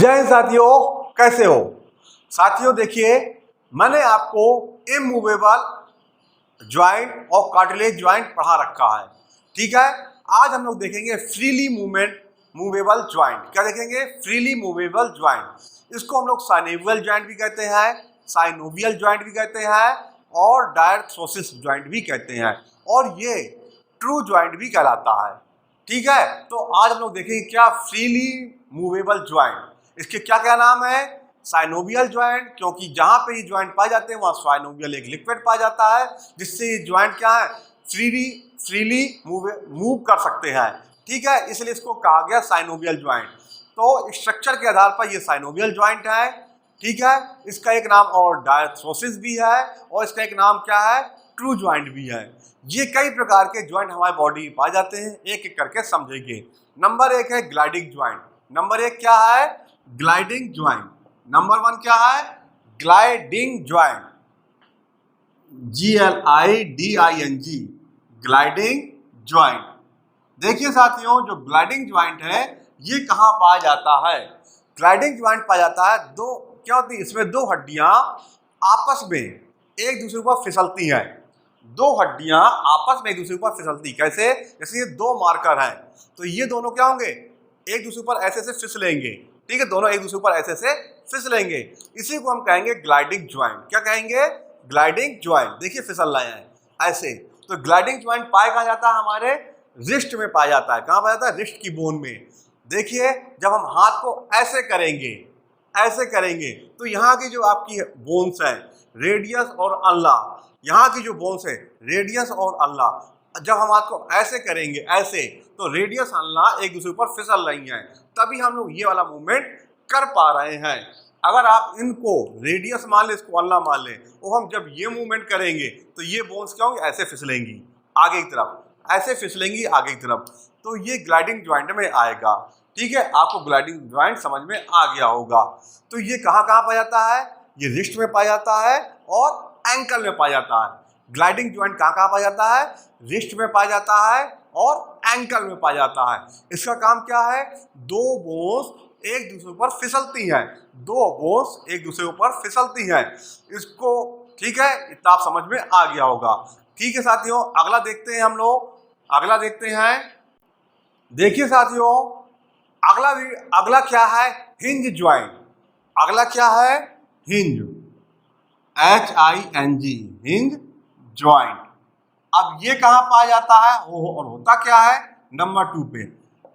जय हिंद साथियों, कैसे हो साथियों। देखिए, मैंने आपको इमूवेबल ज्वाइंट और कार्टिलेज ज्वाइंट पढ़ा रखा है। ठीक है, आज हम लोग देखेंगे फ्रीली मूवेबल ज्वाइंट। क्या देखेंगे? Freely movable joint. इसको हम लोग साइनोवियल ज्वाइंट भी कहते हैं, साइनोवियल ज्वाइंट भी कहते हैं और डायरेक्ट्रोसिस ज्वाइंट भी कहते हैं, और ये ट्रू ज्वाइंट भी कहलाता है। ठीक है, तो आज हम लोग देखेंगे क्या फ्रीली मूवेबल ज्वाइंट। इसके क्या क्या नाम है? साइनोवियल ज्वाइंट, क्योंकि जहां पे ये ज्वाइंट पाए जाते हैं वहां साइनोवियल एक लिक्विड पाया जाता है, जिससे ये ज्वाइंट क्या है, फ्रीली मूव कर सकते हैं। ठीक है, इसलिए इसको कहा गया साइनोवियल ज्वाइंट। तो स्ट्रक्चर के आधार पर ये साइनोवियल ज्वाइंट है। ठीक है, इसका एक नाम और डायथ्रोसिस भी है, और इसका एक नाम क्या है, ट्रू ज्वाइंट भी है। ये कई प्रकार के ज्वाइंट हमारे बॉडी में पाए जाते हैं, एक एक करके समझेंगे। नंबर एक है ग्लाइडिंग ज्वाइंट। नंबर एक क्या है? Gliding joint. नंबर वन क्या है? Gliding joint, GLIDING, gliding joint. देखिए साथियों, जो ग्लाइडिंग ज्वाइंट है ये कहाँ पाया जाता है? ग्लाइडिंग ज्वाइंट पाया जाता है क्या होती है, इसमें दो हड्डियां आपस में एक दूसरे पर फिसलती हैं। दो हड्डियां आपस में एक दूसरे पर फिसलती, कैसे? जैसे ये दो मार्कर हैं, तो ये दोनों क्या होंगे, एक दूसरे पर ऐसे से फिसलेंगे। ठीक है, दोनों एक दूसरे पर ऐसे से फिसलेंगे, इसी को हम कहेंगे ग्लाइडिंग ज्वाइंट। क्या कहेंगे? Gliding joint. देखिए फिसल रहे हैं ऐसे। तो ग्लाइडिंग ज्वाइंट पाया कहाँ जाता है? हमारे रिस्ट में पाया जाता है। कहाँ पाया जाता है? रिस्ट की बोन में। देखिए, जब हम हाथ को ऐसे करेंगे तो यहाँ की जो आपकी बोन्स है, रेडियस और अल्ला, यहाँ की जो बोन्स है रेडियस और अल्ला, जब हम हाथ को ऐसे करेंगे ऐसे, तो रेडियस अल्ला एक दूसरे पर फिसल रही हैं, तभी हम लोग ये वाला मूवमेंट कर पा रहे हैं। अगर आप इनको रेडियस मान ले, इसको अल्ला मान ले, और हम जब ये मूवमेंट करेंगे तो ये बोन्स क्या होंगी, ऐसे फिसलेंगी आगे की तरफ, ऐसे फिसलेंगी आगे की तरफ, तो ये ग्लाइडिंग ज्वाइंट में आएगा। ठीक है, आपको ग्लाइडिंग ज्वाइंट समझ में आ गया होगा। तो ये कहाँ कहाँ पाया जाता है? ये रिस्ट में पाया जाता है और एंकल में पाया जाता है। ग्लाइडिंग ज्वाइंट कहाँ कहाँ पाया जाता है? रिस्ट में पाया जाता है और एंकल में पाया जाता है। इसका काम क्या है? दो बोन्स एक दूसरे पर फिसलती हैं, दो बोन्स एक दूसरे पर फिसलती हैं इसको। ठीक है, इतना आप समझ में आ गया होगा। ठीक है साथियों, अगला देखते हैं हम लोग। अगला देखते हैं। देखिए साथियों, अगला क्या है? Hinge joint. अगला क्या है? Hinge, HING, hinge joint. अब ये कहाँ पाया जाता है और होता क्या है? नंबर 2 पे।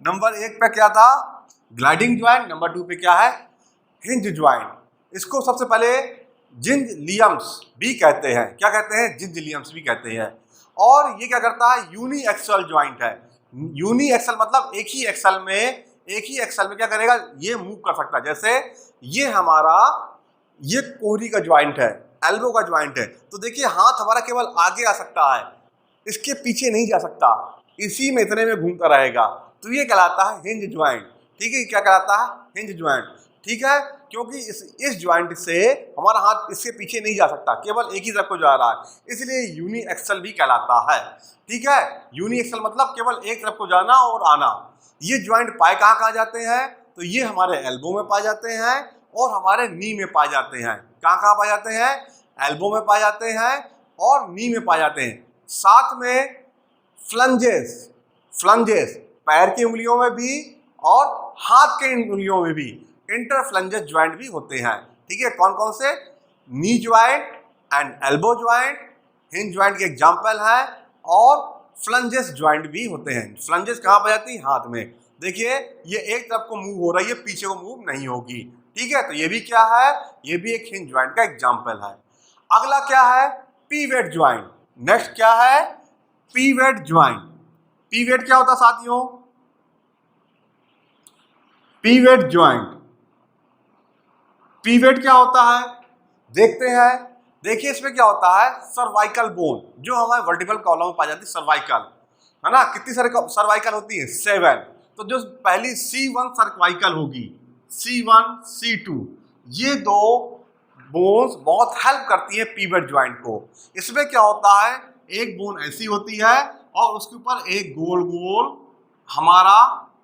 नंबर 1 पे क्या था? Gliding joint. नंबर 2 पे क्या है? Hinge joint. इसको सबसे पहले जिंजलियम्स भी कहते हैं। क्या कहते हैं? जिंजलियम्स भी कहते हैं। और ये क्या करता है? यूनी एक्सल ज्वाइंट है। यूनी एक्सल मतलब एक ही एक्सल में क्या करेगा, ये मूव कर सकता है। जैसे ये हमारा ये कोहनी का ज्वाइंट है, एल्बो का ज्वाइंट है, तो देखिए हाथ हमारा केवल आगे आ सकता है, इसके पीछे नहीं जा सकता, इसी में इतने में घूमता रहेगा, तो ये कहलाता है हिंज ज्वाइंट। ठीक है, क्या कहलाता है? Hinge joint. ठीक है, क्योंकि इस ज्वाइंट से हमारा हाथ इसके पीछे नहीं जा सकता, केवल एक ही तरफ को जा रहा है, इसलिए यूनी एक्सल भी कहलाता है। ठीक है, यूनी एक्सल मतलब केवल एक तरफ को जाना और आना। ये ज्वाइंट पाए कहाँ कहाँ जाते हैं? तो ये हमारे एल्बो में पाए जाते हैं और हमारे नी में पाए जाते हैं। कहाँ कहाँ पाए जाते हैं? एल्बो में पाए जाते हैं और नी में पाए जाते हैं। साथ में फ्लंजेस पैर की उंगलियों में भी और हाथ के उंगलियों में भी इंटरफ्लंजेस ज्वाइंट भी होते हैं। ठीक है, कौन कौन से? Knee joint and elbow joint, hinge joint के एग्जाम्पल है, और फ्लंजेस ज्वाइंट भी होते हैं। फ्लंजेस कहाँ पाई जाती है? हाथ में। देखिए, ये एक तरफ को मूव हो रही है, पीछे को मूव नहीं होगी। ठीक है, तो ये भी क्या है? ये भी एक हिंज ज्वाइंट का एग्जाम्पल है। अगला क्या है? Pivot joint. नेक्स्ट क्या है? Pivot joint. पीवेट क्या होता है साथियों? पीवेट ज्वाइंट, पीवेट क्या होता है देखते हैं। देखिए इसमें क्या होता है, सर्वाइकल बोन जो हमारे वर्टिकल कॉलम में पाई जाती है, सर्वाइकल है ना। कितनी सारी सर्वाइकल होती है? 7। तो जो पहली C1 सर्वाइकल होगी, C1 C2, ये दो बोन्स बहुत हेल्प करती है पीवेट ज्वाइंट को। इसमें क्या होता है, एक बोन ऐसी होती है और उसके ऊपर एक गोल गोल हमारा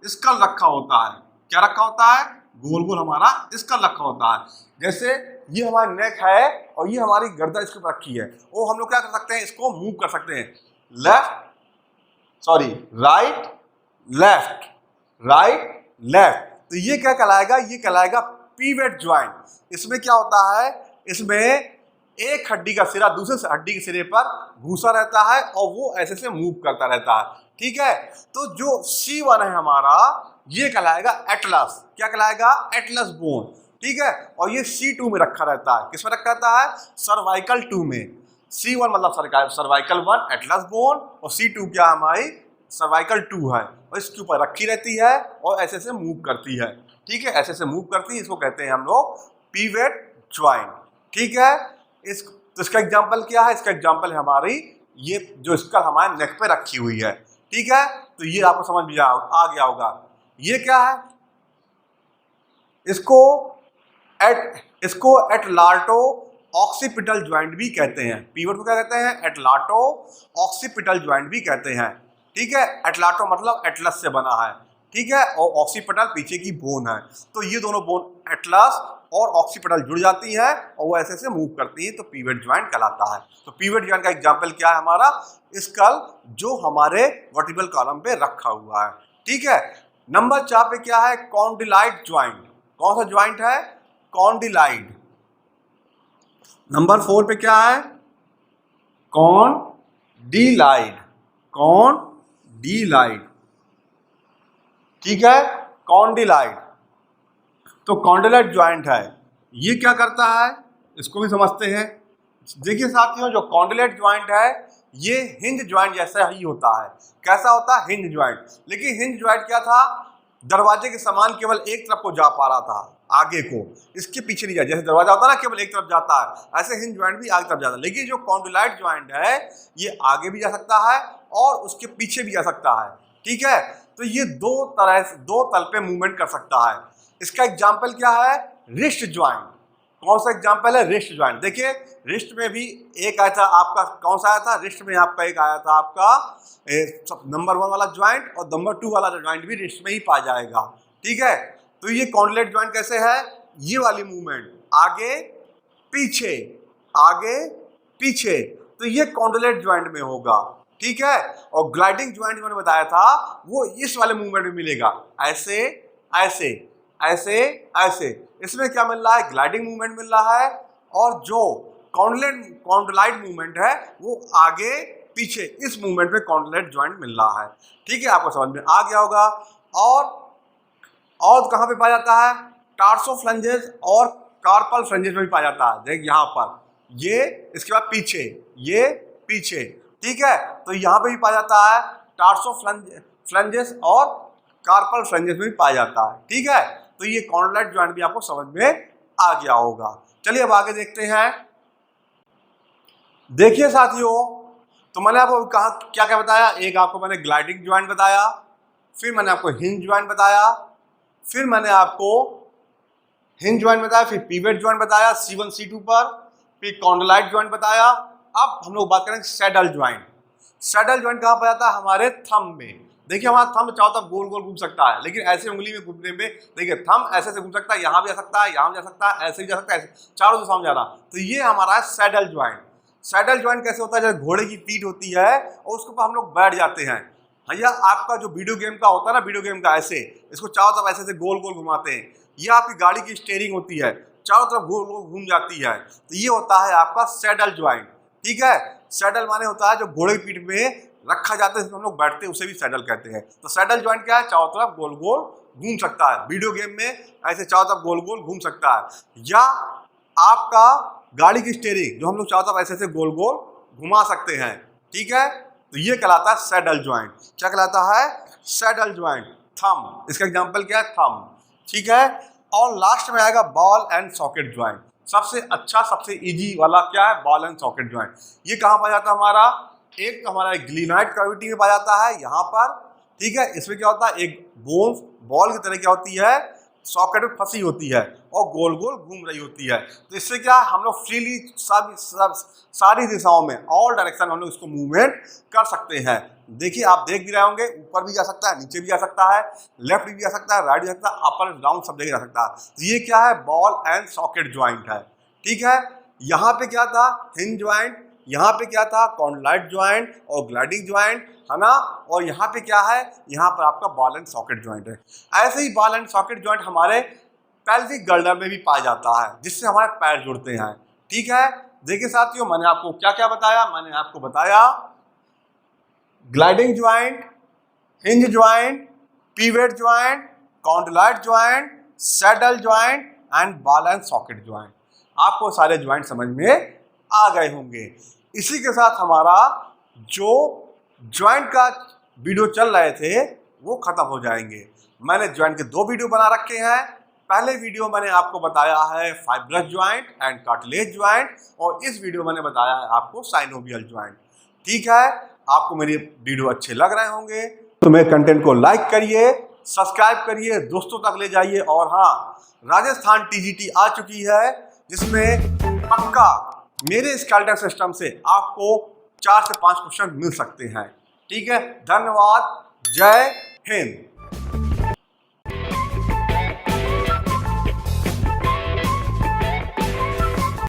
स्कल रखा होता है। क्या रखा होता है? गोल गोल हमारा इसका रखा होता है। जैसे ये हमारा नेक है और ये हमारी गर्दन इसके ऊपर रखी है, वो हम लोग क्या कर सकते हैं, इसको मूव कर सकते हैं, राइट लेफ्ट राइट लेफ्ट। तो ये क्या कहलाएगा, ये कहलाएगा पीवेट ज्वाइंट। इसमें क्या होता है, इसमें एक हड्डी का सिरा दूसरे हड्डी के सिरे पर घुसा रहता है और वो ऐसे से मूव करता रहता है, ठीक है। तो जो C1 है हमारा, ये कहलाएगा एटलस। क्या कहलाएगा, एटलस बोन, ठीक है। और ये C2 में रखा रहता है, किस में रखा रहता है, सर्वाइकल 2 में। C1 मतलब सर्वाइकल 1 एटलस बोन और C2 क्या हमारी सर्वाइकल 2 है, और इसके ऊपर रखी रहती है और ऐसे से मूव करती है, ठीक है, ऐसे से मूव करती है। इसको कहते हैं हम लोग पीवेट ज्वाइंट, ठीक है। तो इसका एग्जांपल क्या है, इसका एग्जांपल है हमारी ये जो स्कल हमारे नेक पे रखी हुई है, ठीक है। तो ये आपको समझ में आ गया होगा। ये क्या है, इसको एटलाटो ऑक्सीपिटल ज्वाइंट भी कहते हैं। पीवेट को क्या कहते हैं, एटलाटो ऑक्सीपिटल ज्वाइंट भी कहते हैं, ठीक है। एटलाटो मतलब एटलस से बना है, ठीक है, और ऑक्सीपिटल पीछे की बोन है। तो ये दोनों बोन एटलस और ऑक्सीपिटल जुड़ जाती है और वो ऐसे से मूव करती है, तो पीवेट ज्वाइंट कहलाता है। तो पीवेट ज्वाइंट का एग्जांपल क्या है हमारा, स्कल जो हमारे वर्टिब्रल कॉलम पे रखा हुआ है, ठीक है। नंबर 4 पे क्या है, कॉन्डिलाइड ज्वाइंट। कौन सा ज्वाइंट है, कॉन्डिलाइड। नंबर 4 पे क्या है, कॉन्डिलाइड, कॉन्डिलाइड, ठीक है, कॉन्डिलाइड। तो कॉन्डिलाइड ज्वाइंट है, ये क्या करता है, इसको भी समझते हैं। देखिए साथियों, जो कॉन्डिलाइड ज्वाइंट है ये हिंज ज्वाइंट जैसा ही होता है। कैसा होता है, हिंज ज्वाइंट। लेकिन हिंज ज्वाइंट क्या था, दरवाजे के समान केवल एक तरफ को जा पा रहा था, आगे को, इसके पीछे नहीं जा। जैसे दरवाजा होता है ना, केवल एक तरफ जाता है, ऐसे हिंज ज्वाइंट भी आगे तरफ जाता है। लेकिन जो कॉन्डिलाइड ज्वाइंट है ये आगे भी जा सकता है और उसके पीछे भी जा सकता है, ठीक है। तो ये दो तल पे मूवमेंट कर सकता है। इसका एग्जाम्पल क्या है, रिस्ट ज्वाइंट। कौन सा एग्जाम्पल है, रिस्ट ज्वाइंट। देखिए रिस्ट में भी एक आया था आपका, कौन सा आया था, रिस्ट में आपका एक आया था आपका नंबर 1 वाला ज्वाइंट, और नंबर 2 वाला ज्वाइंट भी रिस्ट में ही पाया जाएगा, ठीक है। तो ये कॉन्डिलाइड ज्वाइंट कैसे है, ये वाली मूवमेंट आगे पीछे आगे पीछे, तो ये कॉन्डिलाइड ज्वाइंट में होगा, ठीक है। और ग्लाइडिंग ज्वाइंट मैंने बताया था वो इस वाले मूवमेंट में मिलेगा, ऐसे ऐसे ऐसे ऐसे। इसमें क्या मिल रहा है, ग्लाइडिंग मूवमेंट मिल रहा है, और जो कॉन्डिलाइड मूवमेंट है वो आगे पीछे, इस मूवमेंट में कॉन्डिलाइड ज्वाइंट मिल रहा है, ठीक है। आपको समझ में आ गया होगा। और कहाँ पे पाया जाता है, टार्सोफ्लेंजेस और कार्पल फ्लेंजेस में भी पाया जाता है। देख यहाँ पर ये, इसके बाद पीछे, ये पीछे, ठीक है। तो यहाँ पे भी पाया जाता है, टार्सोफ्लेंजेस और कार्पल फ्लेंजेस में भी पाया जाता है, ठीक है। तो ये कॉन्डिलाइड ज्वाइंट भी आपको समझ में आ गया होगा। चलिए अब आगे देखते हैं। देखिए साथियों, तो मैंने आपको कहा क्या क्या बताया, एक आपको मैंने ग्लाइडिंग ज्वाइंट बताया, फिर मैंने आपको हिंज ज्वाइंट बताया, फिर मैंने आपको हिंज ज्वाइंट बताया, फिर पीवेट ज्वाइंट बताया C1 C2 पर, फिर कॉन्डिलाइड ज्वाइंट बताया। अब हम लोग बात करेंगे सैडल ज्वाइंट। सैडल ज्वाइंट कहाँ पर जाता है, हमारे थंब में। देखिए हमारा थंब चारों तरफ गोल गोल घूम सकता है, लेकिन ऐसे उंगली में घूमने में, देखिए थंब ऐसे से घूम सकता है, यहाँ भी जा सकता है, यहाँ भी जा सकता है, ऐसे भी जा सकता है, चारों दिशाओं में जा रहा। तो ये हमारा है सैडल ज्वाइंट। सैडल ज्वाइंट कैसे होता है, जैसे घोड़े की पीठ होती है और उसके ऊपर हम लोग बैठ जाते हैं। भैया आपका जो वीडियो गेम का होता है ना, वीडियो गेम का ऐसे, इसको चारों तरफ ऐसे से गोल गोल घुमाते हैं। ये आपकी गाड़ी की स्टीयरिंग होती है, चारों तरफ गोल गोल घूम जाती है। तो ये होता है आपका सैडल ज्वाइंट, ठीक है। सैडल माने होता है जो घोड़े की पीठ में रखा जाता है, हम लोग बैठते हैं, उसे भी सैडल कहते हैं। तो सैडल ज्वाइंट क्या है, चारों तरफ गोल गोल घूम सकता है। वीडियो गेम में ऐसे चारों तरफ गोल गोल घूम सकता है। या आपका गाड़ी की स्टीयरिंग जो हम लोग चारों तरफ ऐसे ऐसे गोल गोल घुमा सकते हैं, ठीक है। तो ये कहलाता है सैडल ज्वाइंट। क्या कहलाता है, सैडल ज्वाइंट। थंब, इसका एग्जांपल क्या है, थंब, ठीक है। और लास्ट में आएगा बॉल एंड सॉकेट ज्वाइंट। सबसे अच्छा, सबसे इजी वाला क्या है, बॉल एंड सॉकेट ज्वाइंट। ये कहाँ पाया जाता है हमारा, एक तो हमारा ग्लिनाइड कैविटी में पाया जाता है यहाँ पर, ठीक है। इसमें क्या होता है, एक बोन्स बॉल की तरह क्या होती है, सॉकेट में फंसी होती है और गोल गोल घूम रही होती है। तो इससे क्या है, हम लोग फ्रीली सारी दिशाओं में, ऑल डायरेक्शन हम लोग इसको मूवमेंट कर सकते हैं। देखिए आप देख भी रहे होंगे, ऊपर भी जा सकता है, नीचे भी जा सकता है, लेफ्ट भी जा सकता है, राइट भी जा सकता है, अपर डाउन सब जगह जा सकता है। तो ये क्या है, बॉल एंड सॉकेट ज्वाइंट है। ठीक है, यहाँ पे क्या था, हिंज ज्वाइंट, यहाँ पे क्या था, कॉन्डलाइट ज्वाइंट और ग्लाइडिंग ज्वाइंट, है ना। और यहाँ पे क्या है, यहाँ पर आपका बॉल एंड सॉकेट ज्वाइंट है। ऐसे ही बॉल एंड सॉकेट ज्वाइंट हमारे पेल्विक गर्डर में भी पाया जाता है, जिससे हमारे पैर जुड़ते हैं। ठीक है, देखिए साथियों, मैंने आपको क्या क्या बताया। मैंने आपको बताया gliding joint, hinge joint, pivot joint, condyloid joint, saddle joint and ball and socket joint. आपको सारे ज्वाइंट समझ में आ गए होंगे। इसी के साथ हमारा जो ज्वाइंट का वीडियो चल रहे थे वो खत्म हो जाएंगे। मैंने ज्वाइंट के 2 वीडियो बना रखे हैं। पहले वीडियो मैंने आपको बताया है fibrous joint and cartilage joint, और इस वीडियो मैंने बताया है आपको साइनोवियल ज्वाइंट। ठीक है, आपको मेरे वीडियो अच्छे लग रहे होंगे तो मेरे कंटेंट को लाइक करिए, सब्सक्राइब करिए, दोस्तों तक ले जाइए। और हाँ, राजस्थान टीजीटी आ चुकी है, जिसमें पक्का मेरे स्केलेटन सिस्टम से आपको 4 से 5 क्वेश्चन मिल सकते हैं। ठीक है, धन्यवाद, जय हिंद।